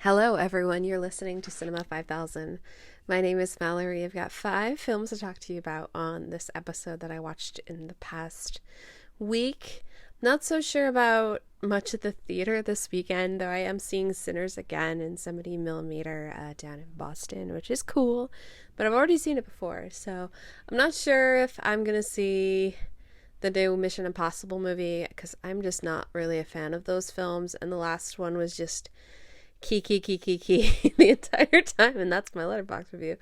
Hello, everyone. You're listening to Cinema 5000. My name is Mallory. I've got 5 films to talk to you about on this episode that I watched in the past week. Not so sure about much at the theater this weekend, though I am seeing Sinners again in 70 millimeter down in Boston, which is cool, but I've already seen it before, so I'm not sure if I'm going to see the new Mission Impossible movie, because I'm just not really a fan of those films, and the last one was just key the entire time, and that's my Letterboxd review.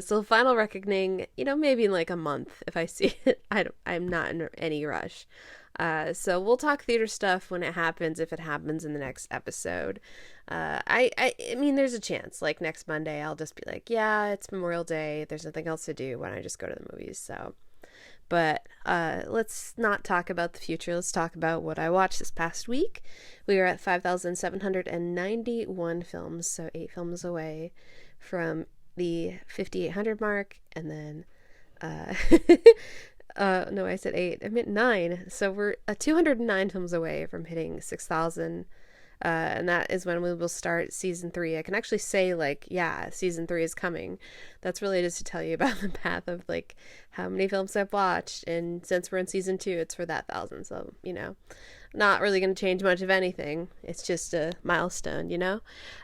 So Final Reckoning, maybe in like a month if I see it. I'm not in any rush. So we'll talk theater stuff when it happens, if it happens in the next episode. I mean, there's a chance, like next Monday, I'll just be like, yeah, it's Memorial Day, there's nothing else to do, why don't I just go to the movies? So, but let's not talk about the future. Let's talk about what I watched this past week. We are at 5,791 films, so 8 films away from the 5,800 mark, and then no, I said 8. I meant 9. So we're 209 films away from hitting 6,000. And that is when we will start season 3. I can actually say, season 3 is coming. That's really just to tell you about the path of, how many films I've watched. And since we're in season 2, it's for that 1,000. So, not really going to change much of anything. It's just a milestone,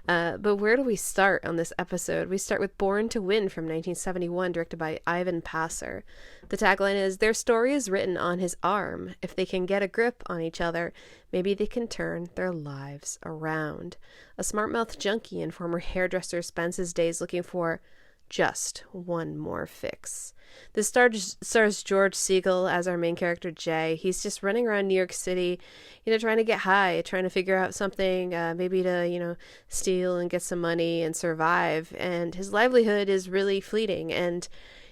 But where do we start on this episode? We start with Born to Win from 1971, directed by Ivan Passer. The tagline is, "Their story is written on his arm. If they can get a grip on each other, maybe they can turn their lives around." A smart-mouthed junkie and former hairdresser spends his days looking for just one more fix. This stars George Segal as our main character, Jay. He's just running around New York City, trying to get high, trying to figure out something, maybe to, steal and get some money and survive. And his livelihood is really fleeting. And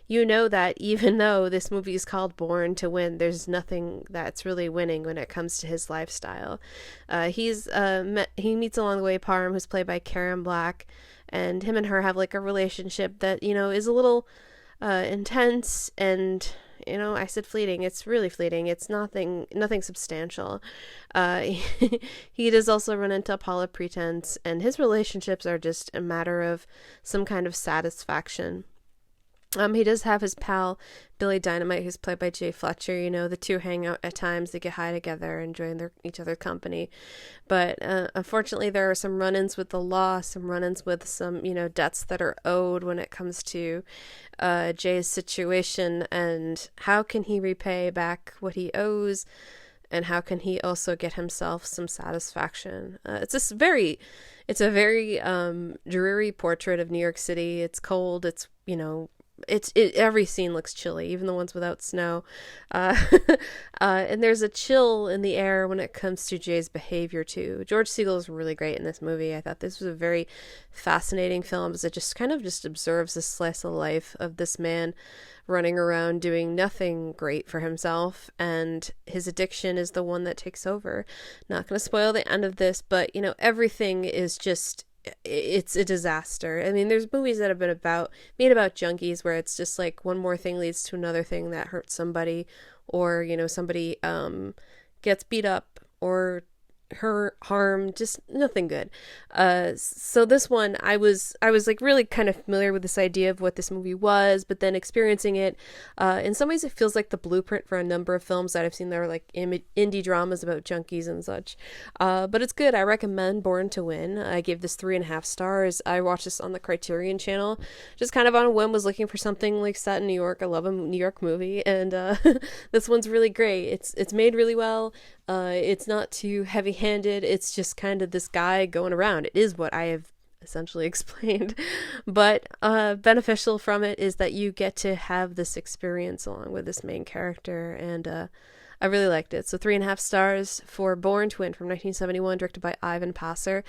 that even though this movie is called Born to Win, there's nothing that's really winning when it comes to his lifestyle. He meets along the way Parham, who's played by Karen Black, and him and her have a relationship that is a little intense, and I said fleeting. It's really fleeting. It's nothing substantial. He does also run into Apollo Pretense, and his relationships are just a matter of some kind of satisfaction. He does have his pal, Billy Dynamite, who's played by Jay Fletcher. The two hang out at times, they get high together, enjoying each other's company. But unfortunately, there are some run-ins with the law, some run-ins with some, debts that are owed when it comes to Jay's situation, and how can he repay back what he owes, and how can he also get himself some satisfaction. It's a very dreary portrait of New York City. It's cold, it's, every scene looks chilly, even the ones without snow. And there's a chill in the air when it comes to Jay's behavior, too. George Segal is really great in this movie. I thought this was a very fascinating film, as it just kind of just observes the slice of life of this man running around doing nothing great for himself, and his addiction is the one that takes over. Not going to spoil the end of this, but, everything is just... it's a disaster. I mean, there's movies that have been made about junkies where it's just one more thing leads to another thing that hurts somebody, or somebody gets beat up or harm, just nothing good. So this one, I was really kind of familiar with this idea of what this movie was, but then experiencing it, in some ways it feels like the blueprint for a number of films that I've seen that are indie dramas about junkies and such. But it's good. I recommend Born to Win. I gave this 3.5 stars. I watched this on the Criterion channel, just kind of on a whim, was looking for something set in New York. I love a New York movie, and this one's really great. It's made really well. It's not too heavy-handed. It's just kind of this guy going around. It is what I have essentially explained, but beneficial from it is that you get to have this experience along with this main character, and I really liked it. So 3.5 stars for Born to Win from 1971, directed by Ivan Passer.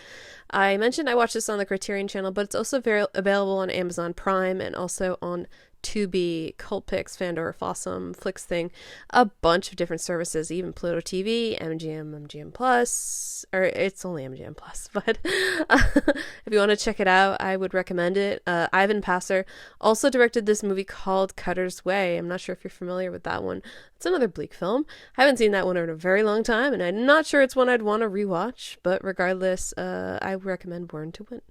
I mentioned I watched this on the Criterion channel, but it's also available on Amazon Prime and also on Tubi, Cultpix, Fandor, Fossum, Flix Thing, a bunch of different services, even Pluto TV, MGM, MGM Plus, or it's only MGM Plus, but if you want to check it out, I would recommend it. Ivan Passer also directed this movie called Cutter's Way. I'm not sure if you're familiar with that one. It's another bleak film. I haven't seen that one in a very long time, and I'm not sure it's one I'd want to rewatch, but regardless, I recommend Born to Win.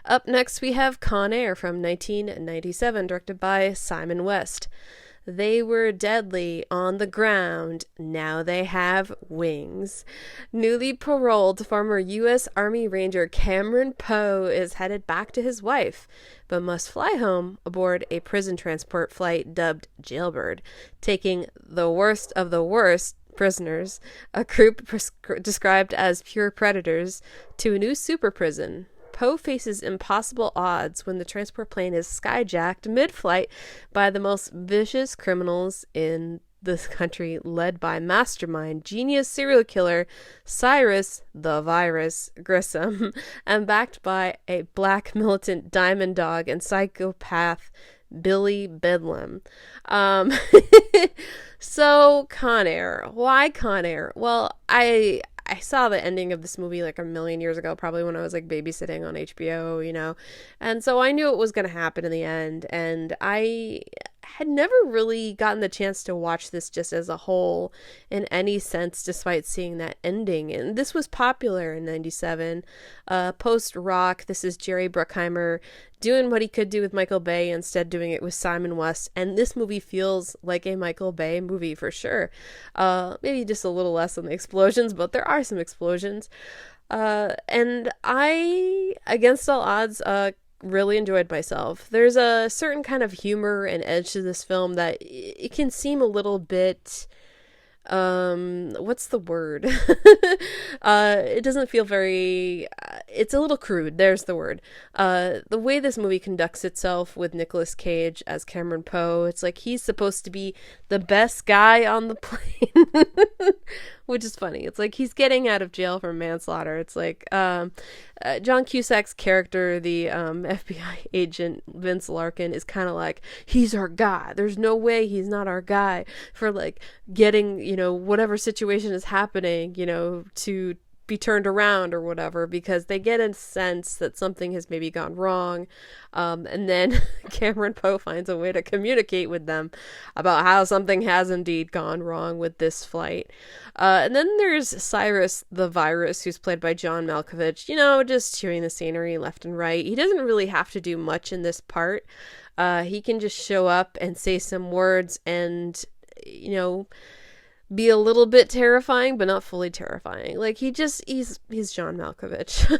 Up next, we have Con Air from 1997, directed by Simon West. They were deadly on the ground. Now they have wings. Newly paroled former U.S. Army Ranger Cameron Poe is headed back to his wife, but must fly home aboard a prison transport flight dubbed Jailbird, taking the worst of the worst prisoners, a group described as pure predators, to a new super prison. Poe faces impossible odds when the transport plane is skyjacked mid-flight by the most vicious criminals in this country, led by mastermind, genius serial killer Cyrus the Virus Grissom, and backed by a black militant diamond dog and psychopath Billy Bedlam. So Con Air. Why Con Air? Well, I saw the ending of this movie like a million years ago, probably when I was like babysitting on HBO, and so I knew it was going to happen in the end, and I had never really gotten the chance to watch this just as a whole in any sense, despite seeing that ending. And this was popular in 97. Post-rock, this is Jerry Bruckheimer doing what he could do with Michael Bay, instead doing it with Simon West. And this movie feels like a Michael Bay movie for sure. Maybe just a little less on the explosions, but there are some explosions. And I, against all odds, really enjoyed myself. There's a certain kind of humor and edge to this film that it can seem a little bit what's the word? It doesn't feel very, it's a little crude. There's the word. The way this movie conducts itself with Nicolas Cage as Cameron Poe, it's like he's supposed to be the best guy on the plane, which is funny. It's like he's getting out of jail for manslaughter. It's like, John Cusack's character, the FBI agent Vince Larkin, is kind of like, he's our guy. There's no way he's not our guy for like getting, whatever situation is happening, to be turned around or whatever, because they get a sense that something has maybe gone wrong. And then Cameron Poe finds a way to communicate with them about how something has indeed gone wrong with this flight. And then there's Cyrus the Virus, who's played by John Malkovich, just chewing the scenery left and right. He doesn't really have to do much in this part. He can just show up and say some words and, be a little bit terrifying, but not fully terrifying. Like, he's John Malkovich.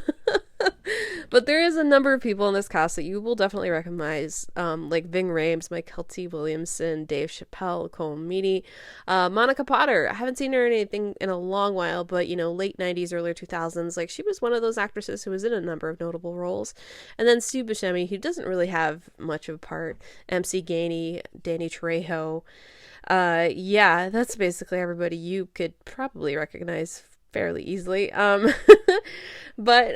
But there is a number of people in this cast that you will definitely recognize, like Ving Rhames, Mike Kelty Williamson, Dave Chappelle, Cole Meany, Monica Potter. I haven't seen her in anything in a long while, but, late 90s, early 2000s, like, she was one of those actresses who was in a number of notable roles. And then Steve Buscemi, who doesn't really have much of a part, MC Gainey, Danny Trejo. Yeah, that's basically everybody you could probably recognize fairly easily. But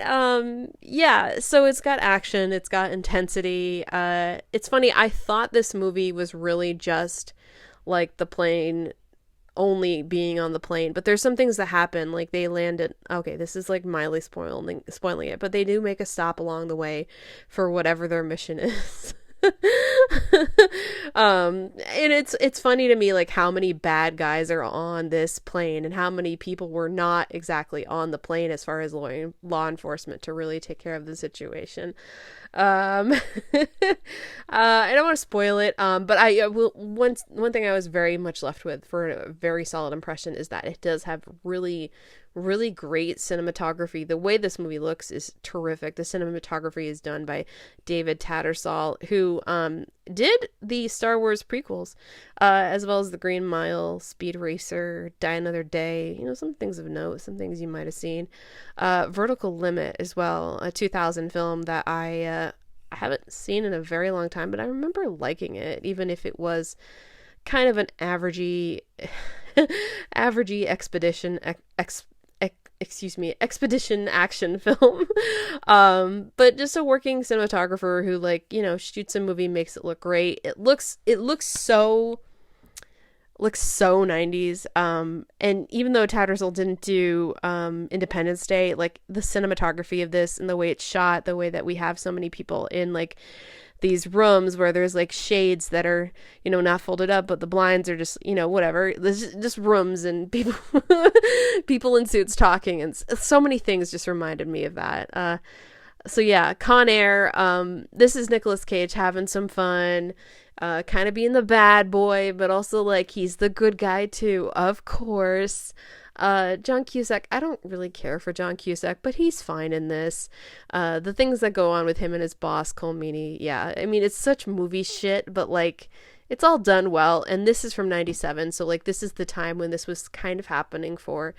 yeah, so it's got action, it's got intensity. It's funny, I thought this movie was really just like the plane, only being on the plane, but there's some things that happen, like they landed, okay, this is like mildly spoiling it, but they do make a stop along the way for whatever their mission is. And it's funny to me, like, how many bad guys are on this plane and how many people were not exactly on the plane as far as law enforcement to really take care of the situation. I don't want to spoil it, but I will. One thing I was very much left with for a very solid impression is that it does have really, really great cinematography. The way this movie looks is terrific. The cinematography is done by David Tattersall, who did the Star Wars prequels, as well as the Green Mile, Speed Racer, Die Another Day, some things of note, some things you might have seen. Vertical Limit as well, a 2000 film that I haven't seen in a very long time, but I remember liking it, even if it was kind of an averagey expedition expedition action film. But just a working cinematographer who, like, you know, shoots a movie, makes it look great. Looks so 90s. And even though Tattersall didn't do Independence Day, like the cinematography of this and the way it's shot, the way that we have so many people in like these rooms where there's like shades that are, you know, not folded up, but the blinds are just, you know, whatever. There's just rooms and people people in suits talking, and so many things just reminded me of that. So yeah, Con Air. This is Nicolas Cage having some fun, kind of being the bad boy, but also like he's the good guy too, of course. John Cusack, I don't really care for John Cusack, but he's fine in this. The things that go on with him and his boss, Cole Meany, yeah, I mean, it's such movie shit, but like, it's all done well, and this is from 97, so like, this is the time when this was kind of happening for,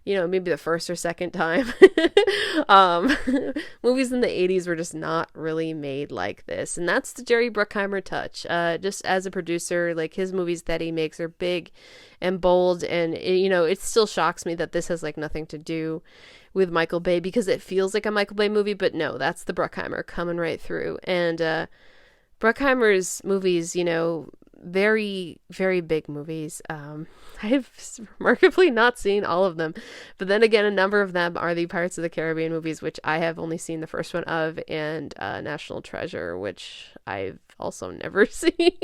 you know, maybe the first or second time. Movies in the 80s were just not really made like this, and that's the Jerry Bruckheimer touch. Just as a producer, like his movies that he makes are big and bold, and you know, it still shocks me that this has like nothing to do with Michael Bay, because it feels like a Michael Bay movie, but no, that's the Bruckheimer coming right through. And Bruckheimer's movies, you know, very, very big movies. I've remarkably not seen all of them, but then again, a number of them are the Pirates of the Caribbean movies, which I have only seen the first one of, and National Treasure, which I've also never seen.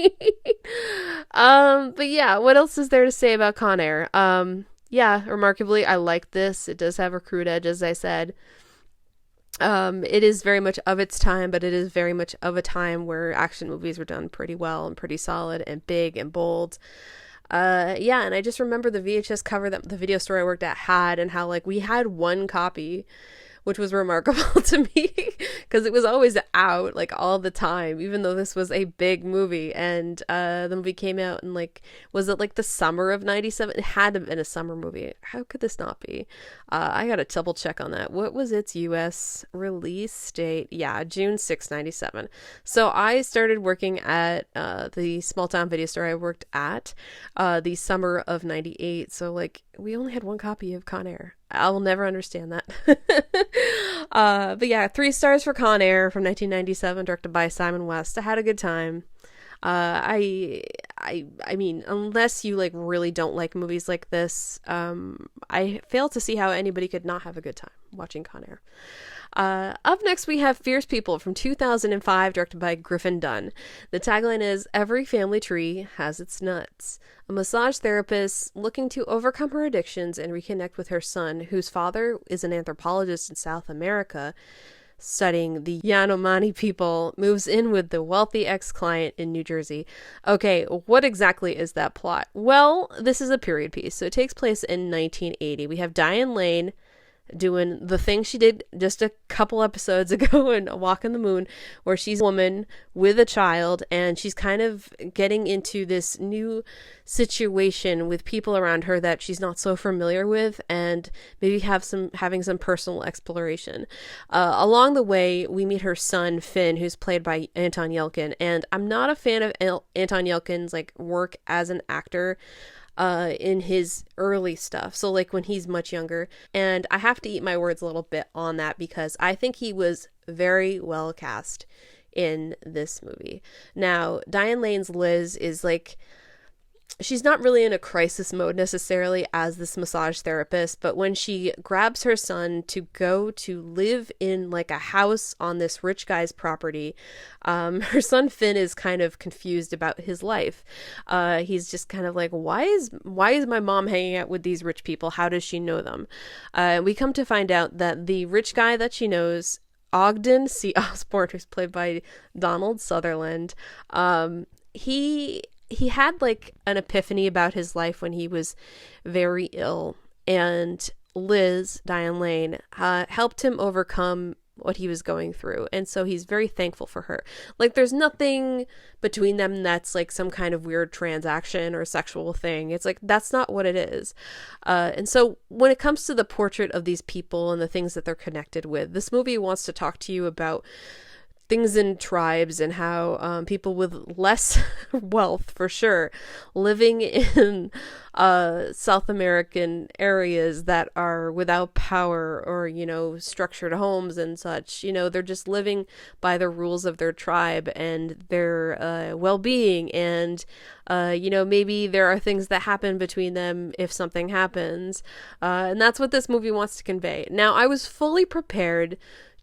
But yeah, what else is there to say about Con Air? Yeah, remarkably, I like this. It does have a crude edge, as I said. It is very much of its time, but it is very much of a time where action movies were done pretty well and pretty solid and big and bold. Yeah, and I just remember the VHS cover that the video store I worked at had, and how like we had one copy, which was remarkable to me because it was always out like all the time, even though this was a big movie. And the movie came out in like, was it like the summer of 97? It had to have been a summer movie. How could this not be? I gotta double check on that. What was its US release date? Yeah, June 6, 97. So I started working at the small town video store I worked at the summer of 98. So like, we only had one copy of Con Air. I will never understand that. But yeah, 3 stars for Con Air from 1997, directed by Simon West. I had a good time. I mean, unless you like really don't like movies like this, I fail to see how anybody could not have a good time watching Con Air. Up next, we have Fierce People from 2005, directed by Griffin Dunn. The tagline is, "Every family tree has its nuts." A massage therapist looking to overcome her addictions and reconnect with her son, whose father is an anthropologist in South America, studying the Yanomami people, moves in with the wealthy ex-client in New Jersey. Okay, what exactly is that plot? Well, this is a period piece, so it takes place in 1980. We have Diane Lane doing the thing she did just a couple episodes ago in A Walk on the Moon, where she's a woman with a child, and she's kind of getting into this new situation with people around her that she's not so familiar with, and maybe having some personal exploration. Along the way, we meet her son Finn, who's played by Anton Yelchin, and I'm not a fan of Anton Yelchin's like work as an actor in his early stuff, so like when he's much younger, and I have to eat my words a little bit on that because I think he was very well cast in this movie. Now, Diane Lane's Liz is like, she's not really in a crisis mode necessarily as this massage therapist, but when she grabs her son to go to live in like a house on this rich guy's property, her son Finn is kind of confused about his life. He's just kind of like, why is my mom hanging out with these rich people? How does she know them? We come to find out that the rich guy that she knows, Ogden C. Osborne, who's played by Donald Sutherland, he had like an epiphany about his life when he was very ill, and Liz, Diane Lane, helped him overcome what he was going through, and so he's very thankful for her. Like, there's nothing between them that's like some kind of weird transaction or sexual thing. It's like, that's not what it is. And so when it comes to the portrait of these people and the things that they're connected with, this movie wants to talk to you about things in tribes and how people with less wealth, for sure, living in South American areas that are without power or, structured homes and such, they're just living by the rules of their tribe and their well-being. And, maybe there are things that happen between them if something happens. And that's what this movie wants to convey. Now, I was fully prepared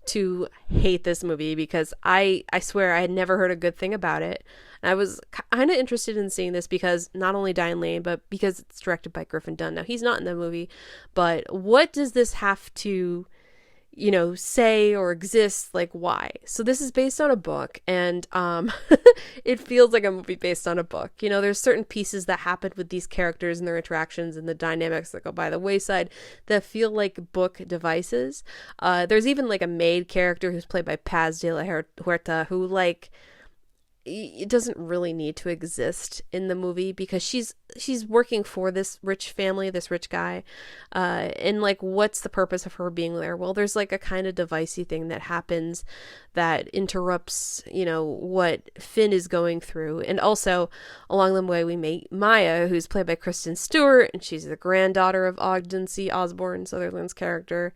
to hate this movie because I swear I had never heard a good thing about it. And I was kind of interested in seeing this because not only Diane Lane, but because it's directed by Griffin Dunne. Now, he's not in the movie, but what does this have to, say or exist? Like, why? So this is based on a book, and it feels like a movie based on a book. There's certain pieces that happen with these characters and their interactions and the dynamics that go by the wayside that feel like book devices. There's even like a maid character who's played by Paz de la Huerta, who it doesn't really need to exist in the movie because she's working for this rich family, this rich guy, and what's the purpose of her being there? Well, there's a kind of devicey thing that happens that interrupts what Finn is going through. And also along the way we meet Maya, who's played by Kristen Stewart, and she's the granddaughter of Ogden C. Osborne, Sutherland's character,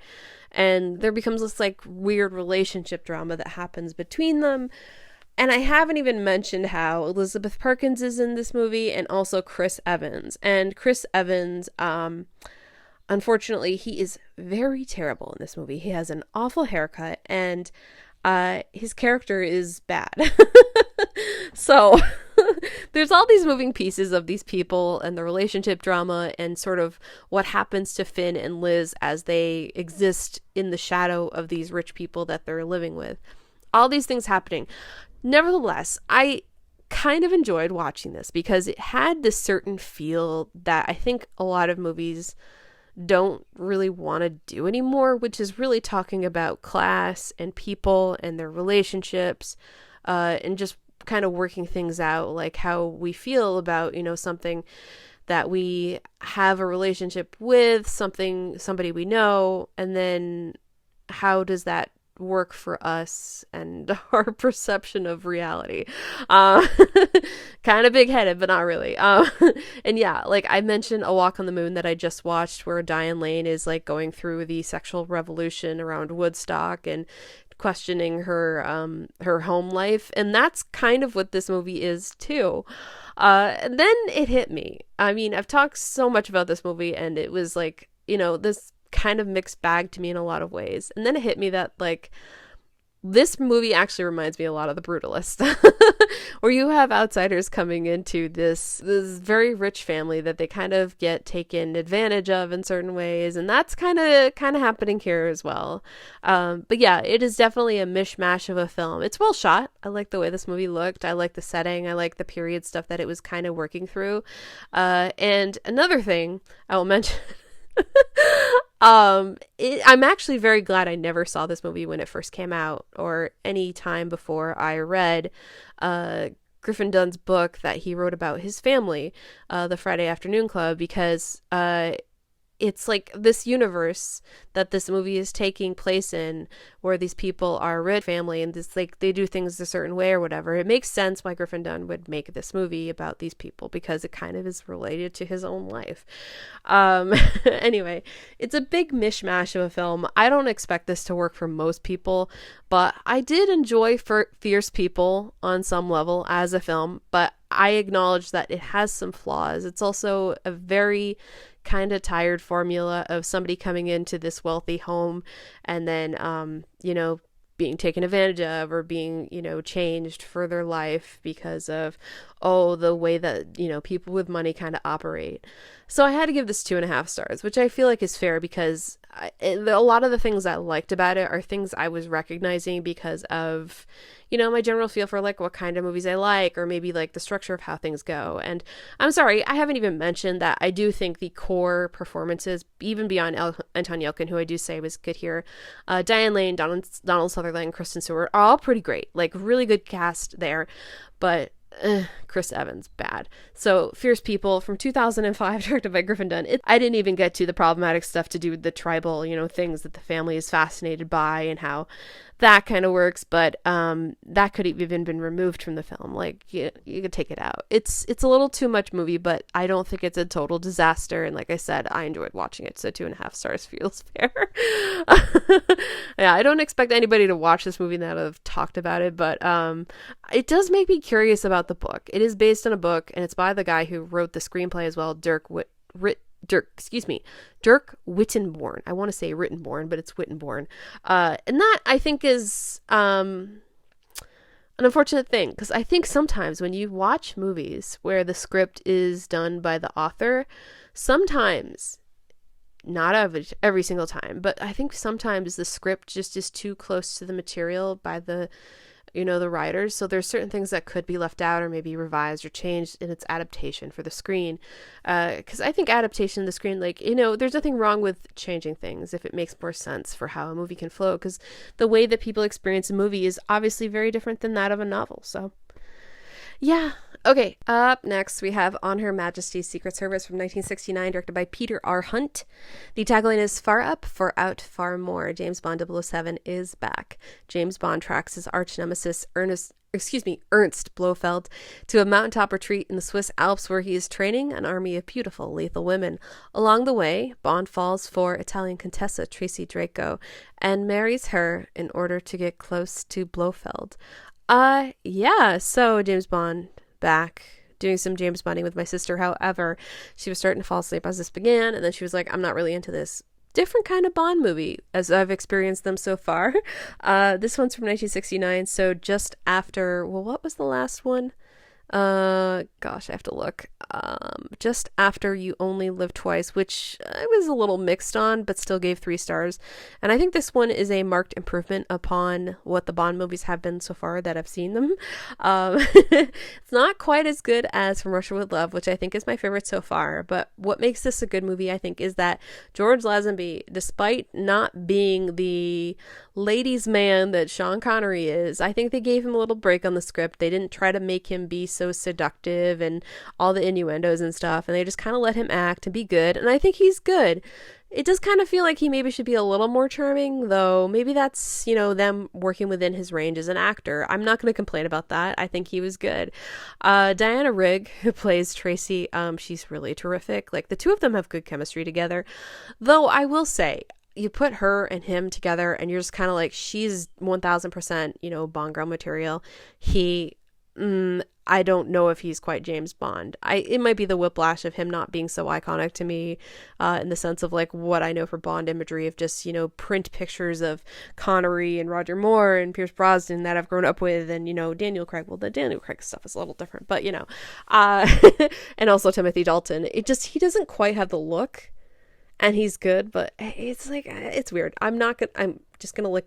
and there becomes this weird relationship drama that happens between them. And I haven't even mentioned how Elizabeth Perkins is in this movie, and also Chris Evans. And Chris Evans, unfortunately, he is very terrible in this movie. He has an awful haircut, and his character is bad. So there's all these moving pieces of these people and the relationship drama and sort of what happens to Finn and Liz as they exist in the shadow of these rich people that they're living with. All these things happening. Nevertheless, I kind of enjoyed watching this because it had this certain feel that I think a lot of movies don't really want to do anymore, which is really talking about class and people and their relationships, and just kind of working things out, like how we feel about, something that we have a relationship with, somebody we know, and then how does that work for us and our perception of reality. Kind of big-headed, but not really. And yeah, I mentioned A Walk on the Moon that I just watched, where Diane Lane is going through the sexual revolution around Woodstock and questioning her home life, and that's kind of what this movie is too. And then it hit me. I mean, I've talked so much about this movie, and it was this kind of mixed bag to me in a lot of ways. And then it hit me that this movie actually reminds me a lot of The Brutalist, where you have outsiders coming into this very rich family that they kind of get taken advantage of in certain ways, and that's kind of happening here as well. But yeah, it is definitely a mishmash of a film. It's well shot. I like the way this movie looked. I like the setting. I like the period stuff that it was kind of working through. And another thing I will mention. I'm actually very glad I never saw this movie when it first came out, or any time before I read Griffin Dunne's book that he wrote about his family, The Friday Afternoon Club, because it's this universe that this movie is taking place in, where these people are a rich family and this they do things a certain way or whatever. It makes sense why Griffin Dunne would make this movie about these people, because it kind of is related to his own life. Anyway, it's a big mishmash of a film. I don't expect this to work for most people, but I did enjoy Fierce People on some level as a film, but I acknowledge that it has some flaws. It's also a very kind of tired formula of somebody coming into this wealthy home and then being taken advantage of, or being changed for their life because of the way that people with money kind of operate. So I had to give this 2.5 stars, which I feel like is fair, because a lot of the things I liked about it are things I was recognizing because of my general feel for what kind of movies I like, or maybe the structure of how things go. And I'm sorry, I haven't even mentioned that I do think the core performances, even beyond Anton Yelchin, who I do say was good here, Diane Lane, Donald Sutherland, Kristen Stewart, are all pretty great. Really good cast there, but Chris Evans, bad. So Fierce People from 2005, directed by Griffin Dunne. I didn't even get to the problematic stuff to do with the tribal, things that the family is fascinated by, and how that kind of works, but that could have even been removed from the film. Like you could take it out. It's a little too much movie, but I don't think it's a total disaster. And like I said, I enjoyed watching it, so 2.5 stars feels fair. Yeah, I don't expect anybody to watch this movie now that I've talked about it, but it does make me curious about the book. It is based on a book, and it's by the guy who wrote the screenplay as well, Dirk Wittenborn. I want to say Rittenborn, but it's Wittenborn. And that I think is an unfortunate thing, because I think sometimes when you watch movies where the script is done by the author, sometimes, not every single time, but I think sometimes the script just is too close to the material by the writers. So there's certain things that could be left out or maybe revised or changed in its adaptation for the screen. Because I think adaptation to the screen, there's nothing wrong with changing things if it makes more sense for how a movie can flow. Because the way that people experience a movie is obviously very different than that of a novel. So, yeah. Okay, up next we have On Her Majesty's Secret Service from 1969, directed by Peter R. Hunt. The tagline is "Far up, far out, far more. James Bond 007 is back." James Bond tracks his arch nemesis Ernst Blofeld to a mountaintop retreat in the Swiss Alps where he is training an army of beautiful, lethal women. Along the way, Bond falls for Italian Contessa Tracy Draco and marries her in order to get close to Blofeld. So James Bond back doing some James Bonding with my sister. However, she was starting to fall asleep as this began, and then she was like, I'm not really into this different kind of Bond movie as I've experienced them so far. This one's from 1969, so just after, what was the last one? I have to look. Just after You Only Live Twice, which I was a little mixed on, but still gave 3 stars. And I think this one is a marked improvement upon what the Bond movies have been so far that I've seen them. It's not quite as good as From Russia with Love, which I think is my favorite so far. But what makes this a good movie, I think, is that George Lazenby, despite not being the ladies' man that Sean Connery is, I think they gave him a little break on the script. They didn't try to make him be so seductive and all the innuendos and stuff, and they just kind of let him act and be good, and I think he's good. It does kind of feel like he maybe should be a little more charming, though maybe that's, them working within his range as an actor. I'm not going to complain about that. I think he was good. Diana Rigg, who plays Tracy, she's really terrific. Like, the two of them have good chemistry together, though I will say, you put her and him together and you're just kind of like, she's 1000%, Bond girl material. I don't know if he's quite James Bond. It might be the whiplash of him not being so iconic to me, in the sense of like what I know for Bond imagery of just, print pictures of Connery and Roger Moore and Pierce Brosnan that I've grown up with, and, Daniel Craig. Well, the Daniel Craig stuff is a little different, but, and also Timothy Dalton. He doesn't quite have the look, and he's good, but it's like, it's weird. I'm just gonna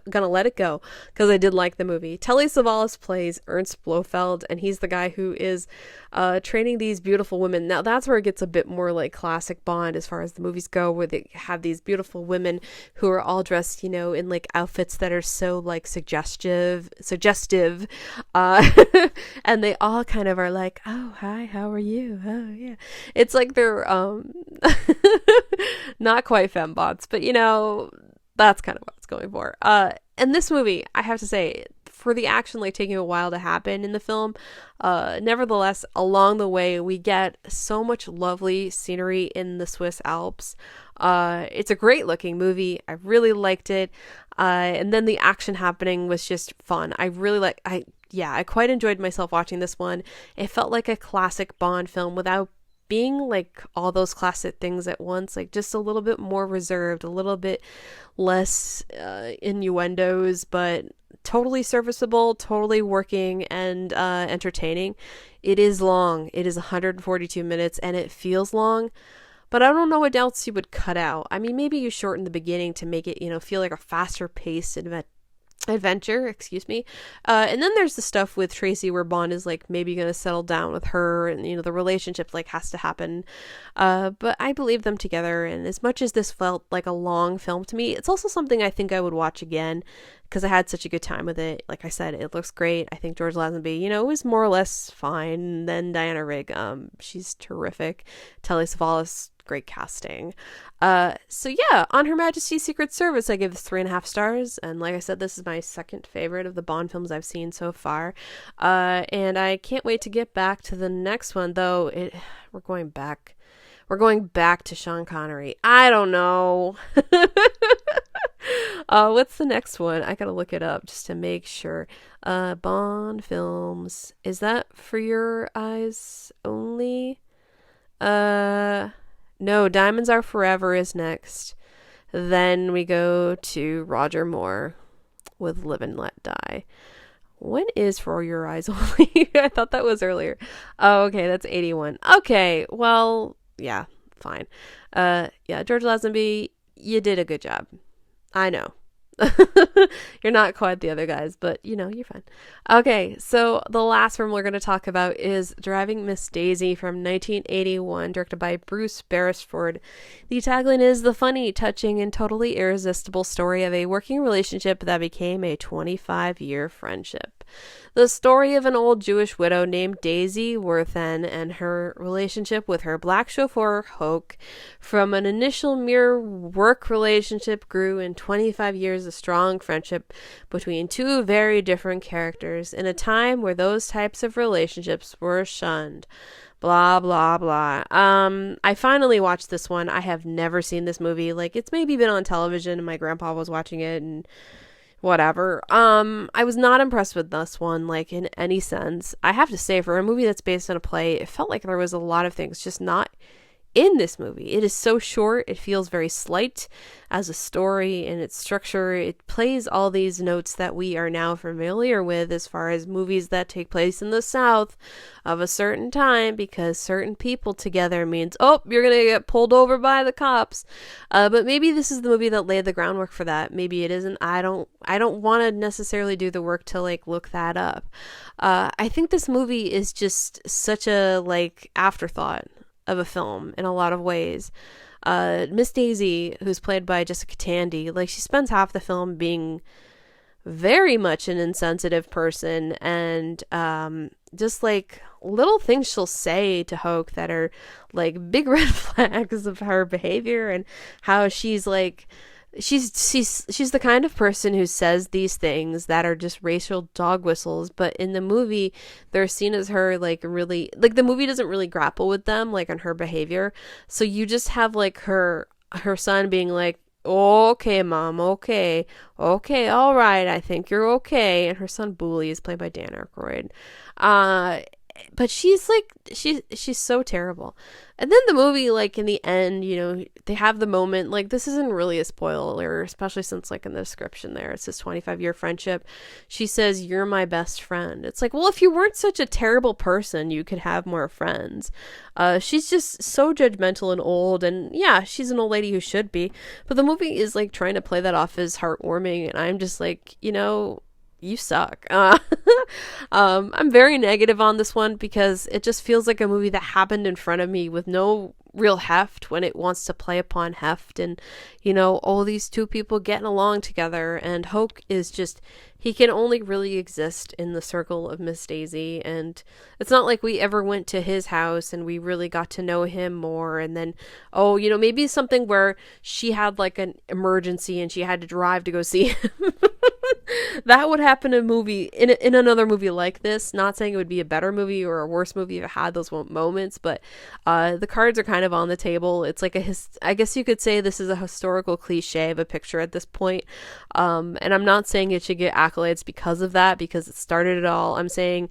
gonna let it go because I did like the movie. Telly Savalas plays Ernst Blofeld, and he's the guy who is training these beautiful women. Now that's where it gets a bit more like classic Bond as far as the movies go, where they have these beautiful women who are all dressed, in like outfits that are so like suggestive, and they all kind of are like, oh, hi, how are you? Oh, yeah. It's like they're not quite fembots, but that's kind of what it's going for. And this movie, I have to say, for the action like taking a while to happen in the film, nevertheless, along the way, we get so much lovely scenery in the Swiss Alps. It's a great looking movie. I really liked it. And then the action happening was just fun. I quite enjoyed myself watching this one. It felt like a classic Bond film without being like all those classic things at once, like just a little bit more reserved, a little bit less innuendos, but totally serviceable, totally working, and entertaining. It is long. It is 142 minutes and it feels long, but I don't know what else you would cut out. I mean, maybe you shorten the beginning to make it, feel like a faster paced adventure, and then there's the stuff with Tracy where Bond is like maybe gonna settle down with her, and the relationship like has to happen, but I believe them together. And as much as this felt like a long film to me, it's also something I think I would watch again because I had such a good time with it. Like I said, it looks great. I think George Lazenby, was more or less fine. Then Diana Rigg, she's terrific. Telly Savalas, great casting. So yeah, on Her Majesty's Secret Service, I give this 3.5 stars. And like I said, this is my second favorite of the Bond films I've seen so far. And I can't wait to get back to the next one, though. We're going back. We're going back to Sean Connery. I don't know. What's the next one? I gotta look it up just to make sure. Bond films. Is that For Your Eyes Only? No, Diamonds Are Forever is next. Then we go to Roger Moore with Live and Let Die. When is For Your Eyes Only? I thought that was earlier. Oh, okay, that's 81. Okay, well, yeah, fine. Yeah, George Lazenby, you did a good job. I know. You're not quite the other guys, but you're fine. Okay, so the last film we're going to talk about is Driving Miss Daisy from 1981, directed by Bruce Beresford. The tagline is the funny, touching, and totally irresistible story of a working relationship that became a 25-year friendship. The story of an old Jewish widow named Daisy Worthen and her relationship with her black chauffeur, Hoke, from an initial mere work relationship grew in 25 years of strong friendship between two very different characters in a time where those types of relationships were shunned. Blah, blah, blah. I finally watched this one. I have never seen this movie. Like, it's maybe been on television and my grandpa was watching it and whatever. I was not impressed with this one, like, in any sense. I have to say, for a movie that's based on a play, it felt like there was a lot of things just not in this movie. It is so short. It feels very slight as a story and its structure. It plays all these notes that we are now familiar with as far as movies that take place in the South of a certain time, because certain people together means, oh, you're going to get pulled over by the cops. But maybe this is the movie that laid the groundwork for that. Maybe it isn't. I don't want to necessarily do the work to like look that up. I think this movie is just such a like afterthought of a film in a lot of ways. Miss Daisy, who's played by Jessica Tandy, like, she spends half the film being very much an insensitive person, and just like little things she'll say to Hoke that are like big red flags of her behavior, and how she's like she's the kind of person who says these things that are just racial dog whistles, but in the movie they're seen as her like really, like, the movie doesn't really grapple with them like on her behavior. So you just have like her son being like, okay, mom, okay, all right, I think you're okay, and her son Booley is played by Dan Aykroyd. But she's like, she's so terrible. And then the movie, like, in the end, they have the moment, like, this isn't really a spoiler, especially since, like, in the description there, it says 25-year friendship. She says, you're my best friend. It's like, well, if you weren't such a terrible person, you could have more friends. She's just so judgmental and old, and yeah, she's an old lady who should be, but the movie is, like, trying to play that off as heartwarming, and I'm just like, you suck. I'm very negative on this one because it just feels like a movie that happened in front of me with no real heft when it wants to play upon heft, and all these two people getting along together, and Hoke is just, he can only really exist in the circle of Miss Daisy, and it's not like we ever went to his house and we really got to know him more, and then maybe something where she had like an emergency and she had to drive to go see him. That would happen in a movie, in another movie like this. Not saying it would be a better movie or a worse movie if it had those moments, but the cards are kind of on the table. It's like I guess you could say this is a historical cliche of a picture at this point. And I'm not saying it should get accolades because of that, because it started it all. I'm saying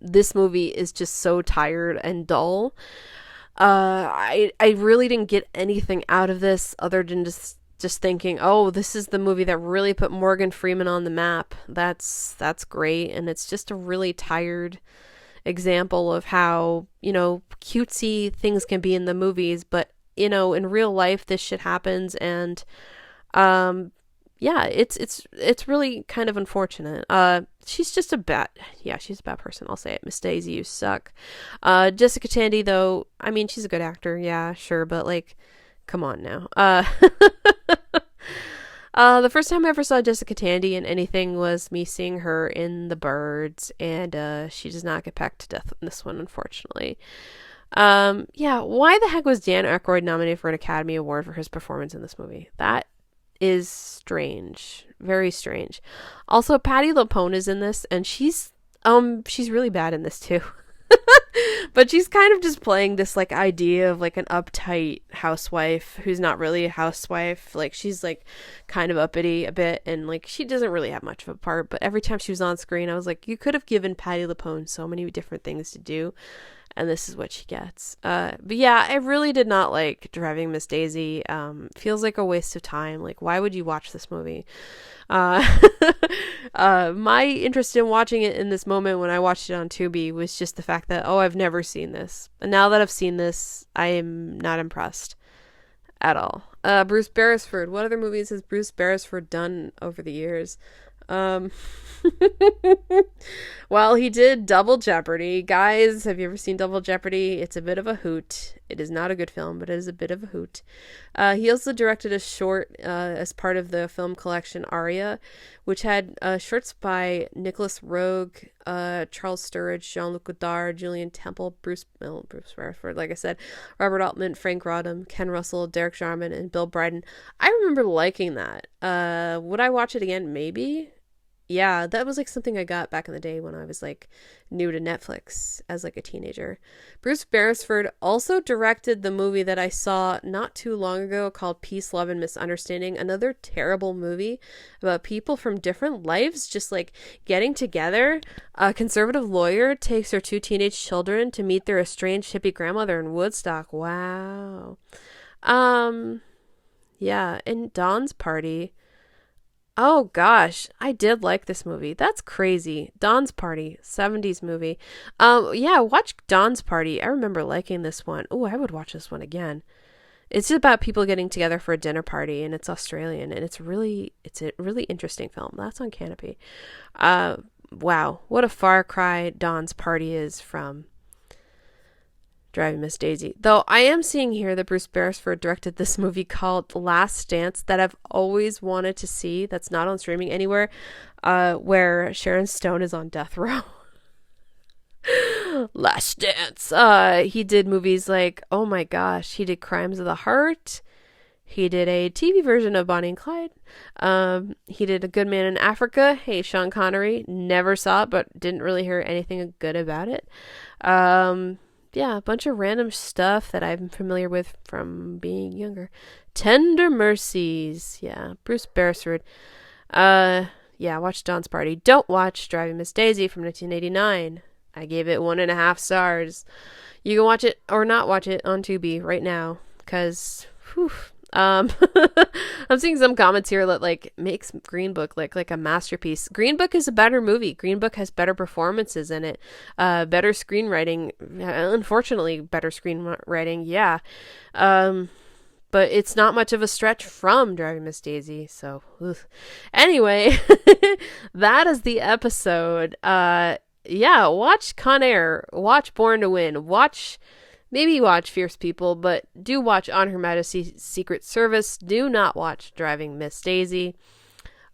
this movie is just so tired and dull. I really didn't get anything out of this other than just thinking, oh, this is the movie that really put Morgan Freeman on the map. That's great. And it's just a really tired example of how, cutesy things can be in the movies, but, in real life, this shit happens. And, yeah, it's really kind of unfortunate. She's just she's a bad person. I'll say it. Miss Daisy, you suck. Jessica Tandy, though, I mean, she's a good actor. Yeah, sure. But like, come on now. The first time I ever saw Jessica Tandy in anything was me seeing her in The Birds, and she does not get pecked to death in this one, unfortunately. Yeah, why the heck was Dan Aykroyd nominated for an Academy Award for his performance in this movie? That is strange. Very strange. Also, Patti LuPone is in this, and she's really bad in this too. But she's kind of just playing this like idea of like an uptight housewife who's not really a housewife. Like she's like kind of uppity a bit, and like she doesn't really have much of a part. But every time she was on screen, I was like, you could have given Patti LuPone so many different things to do, and this is what she gets. But yeah, I really did not like Driving Miss Daisy. Feels like a waste of time. Like, why would you watch this movie? Uh, my interest in watching it in this moment when I watched it on Tubi was just the fact that, oh, I've never seen this. And now that I've seen this, I am not impressed at all. Bruce Beresford. What other movies has Bruce Beresford done over the years? Um, well, he did Double Jeopardy. Guys, have you ever seen Double Jeopardy? It's a bit of a hoot. It is not a good film, but it is a bit of a hoot. He also directed a short as part of the film collection Aria, which had shorts by Nicholas Roeg, Charles Sturridge, Jean-Luc Godard, Julian Temple, Bruce Beresford, like I said, Robert Altman, Frank Rodham, Ken Russell, Derek Jarman, and Bill Bryden. I remember liking that. Would I watch it again? Maybe. Yeah, that was like something I got back in the day when I was like new to Netflix as like a teenager. Bruce Beresford also directed the movie that I saw not too long ago called Peace, Love, and Misunderstanding. Another terrible movie about people from different lives just like getting together. A conservative lawyer takes her two teenage children to meet their estranged hippie grandmother in Woodstock. Wow. Yeah, in Dawn's Party. Oh gosh, I did like this movie. That's crazy. Dawn's Party, 70s movie. Yeah, watch Dawn's Party. I remember liking this one. Oh, I would watch this one again. It's about people getting together for a dinner party, and it's Australian, and it's a really interesting film. That's on Canopy. Wow, what a far cry Dawn's Party is from Driving Miss Daisy. Though I am seeing here that Bruce Beresford directed this movie called Last Dance that I've always wanted to see, that's not on streaming anywhere, where Sharon Stone is on death row. Last Dance. He did movies like, oh my gosh, he did Crimes of the Heart. He did a TV version of Bonnie and Clyde. He did A Good Man in Africa. Hey, Sean Connery. Never saw it, but didn't really hear anything good about it. Yeah, a bunch of random stuff that I'm familiar with from being younger. Tender Mercies. Yeah, Bruce Beresford. Yeah, watch Dawn's Party. Don't watch Driving Miss Daisy from 1989. I gave it 1.5 stars. You can watch it or not watch it on Tubi right now, because I'm seeing some comments here that like makes Green Book like a masterpiece. Green Book is a better movie. Green Book has better performances in it, better screenwriting. Unfortunately, better screenwriting. Yeah, but it's not much of a stretch from Driving Miss Daisy. So, anyway, that is the episode. Yeah, watch Con Air. Watch Born to Win. Maybe watch Fierce People, but do watch On Her Majesty's Secret Service. Do not watch Driving Miss Daisy.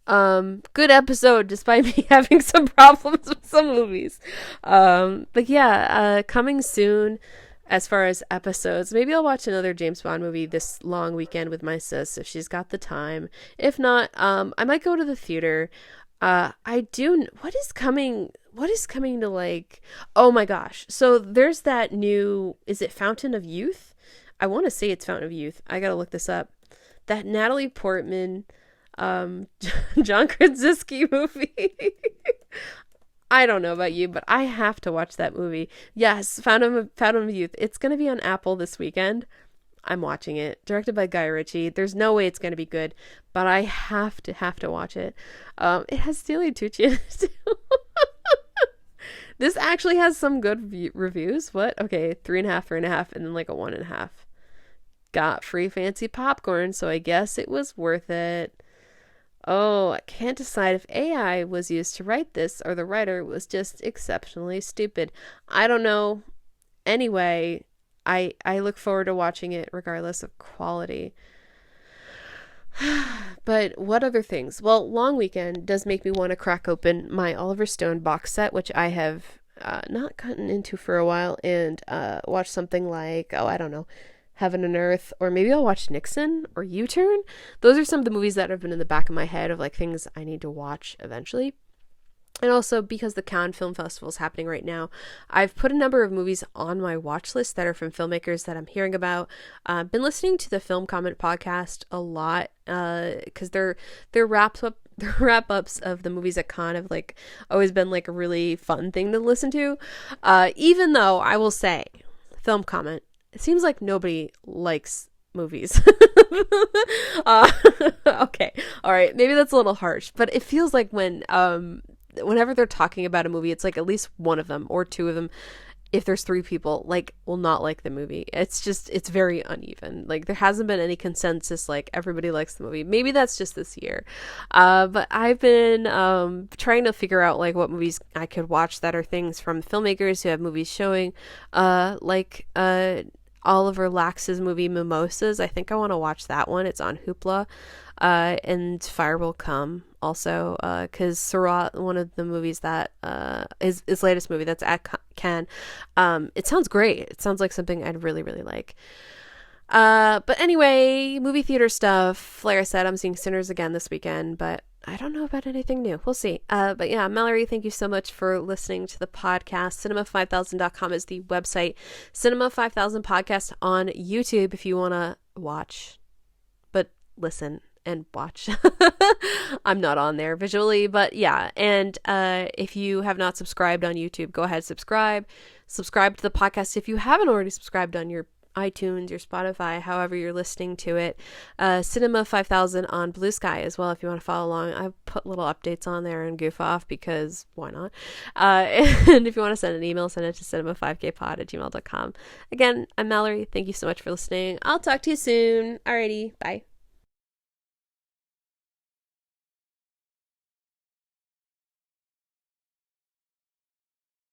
Good episode, despite me having some problems with some movies. But yeah, coming soon as far as episodes. Maybe I'll watch another James Bond movie this long weekend with my sis if she's got the time. If not, I might go to the theater. What is coming to like, oh my gosh. So there's that new, is it Fountain of Youth? I want to say it's Fountain of Youth. I gotta look this up. That Natalie Portman, John Krasinski movie. I don't know about you, but I have to watch that movie. Yes, Fountain of Youth. It's gonna be on Apple this weekend. I'm watching it. Directed by Guy Ritchie. There's no way it's going to be good, but I have to watch it. It has Steely Tucci in it too. This actually has some good reviews. What? Okay, 3.5, and then like a 1.5. Got free fancy popcorn, so I guess it was worth it. Oh, I can't decide if AI was used to write this or the writer was just exceptionally stupid. I don't know. Anyway, I look forward to watching it regardless of quality. But what other things? Well, long weekend does make me want to crack open my Oliver Stone box set, which I have not gotten into for a while, and watch something like, oh, I don't know, Heaven and Earth, or maybe I'll watch Nixon or U-Turn. Those are some of the movies that have been in the back of my head of like things I need to watch eventually. And also, because the Cannes Film Festival is happening right now, I've put a number of movies on my watch list that are from filmmakers that I'm hearing about. I've been listening to the Film Comment podcast a lot because they're wraps up the wrap ups of the movies at Cannes have like always been like a really fun thing to listen to. Even though I will say, Film Comment, it seems like nobody likes movies. Okay, all right, maybe that's a little harsh, but it feels like whenever they're talking about a movie, it's like at least one of them or two of them, if there's three people, like, will not like the movie. It's very uneven. Like, there hasn't been any consensus, like, everybody likes the movie. Maybe that's just this year. But I've been trying to figure out, like, what movies I could watch that are things from filmmakers who have movies showing, like Oliver Lax's movie Mimosas. I think I want to watch that one. It's on Hoopla. And Fire Will Come also, because Surat, one of the movies that his latest movie that's at Cannes, it sounds great. It sounds like something I'd really, really like. But anyway, movie theater stuff. Like I said, I'm seeing Sinners again this weekend, but I don't know about anything new. We'll see. But yeah, Mallory, thank you so much for listening to the podcast. Cinema5000.com is the website. Cinema 5000 podcast on YouTube if you want to watch, but listen and watch. I'm not on there visually, but yeah. And if you have not subscribed on YouTube, go ahead, subscribe to the podcast if you haven't already subscribed on your iTunes, your Spotify, however you're listening to it. Cinema 5000 on Bluesky as well if you want to follow along. I put little updates on there and goof off because why not? And if you want to send an email, send it to cinema5kpod@gmail.com. Again, I'm Mallory. Thank you so much for listening. I'll talk to you soon. Alrighty, bye.